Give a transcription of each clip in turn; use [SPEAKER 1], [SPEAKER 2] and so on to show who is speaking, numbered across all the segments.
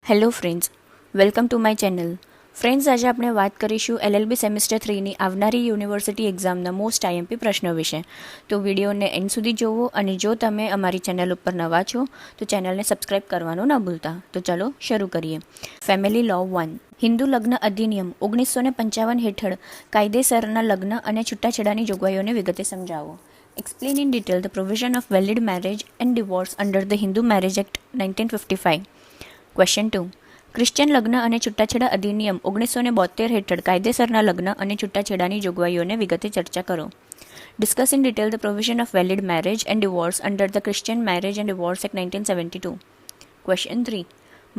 [SPEAKER 1] Hello friends, welcome to my channel. Friends, આજે આપણે વાત કરીશું LLB સેમિસ્ટર 3ની આવનારી યુનિવર્સિટી એક્ઝામના મોસ્ટ IMP પ્રશ્નો વિશે. તો વિડીયોને એન્ડ સુધી જોવો અને જો તમે અમારી ચેનલ ઉપર નવા છો તો ચેનલને સબસ્ક્રાઇબ કરવાનું ન ભૂલતા. તો ચાલો શરૂ કરીએ. ફેમિલી લો 1. હિન્દુ લગ્ન અધિનિયમ 1955 હેઠળ કાયદેસરના લગ્ન અને છૂટાછેડાની જોગવાઈઓને વિગતે સમજાવો. Explain in detail the provision of valid marriage and divorce under the Hindu Marriage Act 1955. Question 2. Christian લગ્ન અને છૂટાછેડા અધિનિયમ 1972 હેઠળ કાયદેસરના લગ્ન અને છૂટાછેડાની જોગવાઈઓને વિગતે ચર્ચા કરો. Discuss in detail the provision of valid marriage and divorce under the Christian Marriage and Divorce Act 1972. Question 3.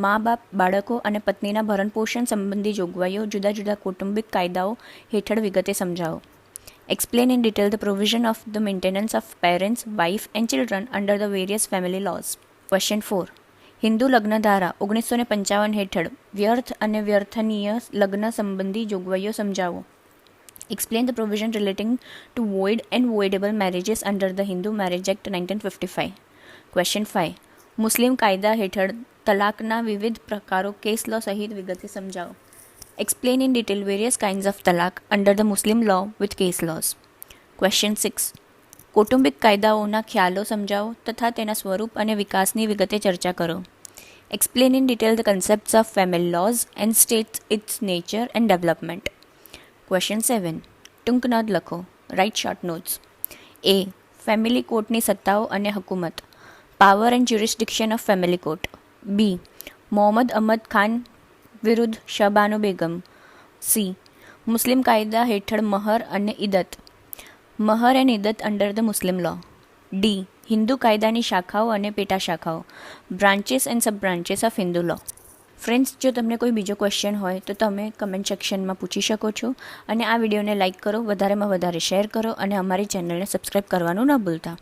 [SPEAKER 1] મા બાપ, બાળકો અને પત્નીના ભરણપોષણ સંબંધી જોગવાઈઓ જુદા જુદા કૌટુંબિક કાયદાઓ હેઠળ વિગતે સમજાવો. Explain in detail the provision of the maintenance of parents, wife and children under the various family laws. Question 4. Hindu લગ્ન ધારા 1955 હેઠળ વ્યર્થ અને વ્યર્થનીય લગ્ન સંબંધી જોગવાઈઓ સમજાવો. Explain the provision relating to void and voidable marriages under the Hindu Marriage Act 1955. Question 5. મુસ્લિમ કાયદા હેઠળ તલાકના વિવિધ પ્રકારો કેસ લો સહિત વિગતે સમજાવો. Explain in detail various kinds of talaq under the Muslim law with case laws. Question 6. કૌટુંબિક કાયદાઓના ખ્યાલો સમજાવો તથા તેના સ્વરૂપ અને વિકાસની વિગતે ચર્ચા કરો. Explain in detail the concepts of family laws and state its nature and development. Question 7. ટૂંક નોંધ લખો. Write short notes. A. Family કોર્ટની સત્તાઓ અને હકુમત. Power and jurisdiction of family court. B. Mohammad Ahmad Khan વિરુદ્ધ શબાનો બેગમ. C. મુસ્લિમ કાયદા હેઠળ મહર અને ઇદત. Mehr and iddat under the Muslim law. D. Hindu કાયદાની શાખાઓ અને પેટા શાખાઓ. Branches and sub branches of Hindu law. Friends, જો તમને કોઈ બીજો ક્વેશ્ચન હોય તો તમે કમેન્ટ સેક્શનમાં પૂછી શકો છો અને આ વિડીયોને લાઇક કરો, વધારેમાં વધારે શેર કરો અને અમારી ચેનલને સબસ્ક્રાઈબ કરવાનું ન ભૂલતા.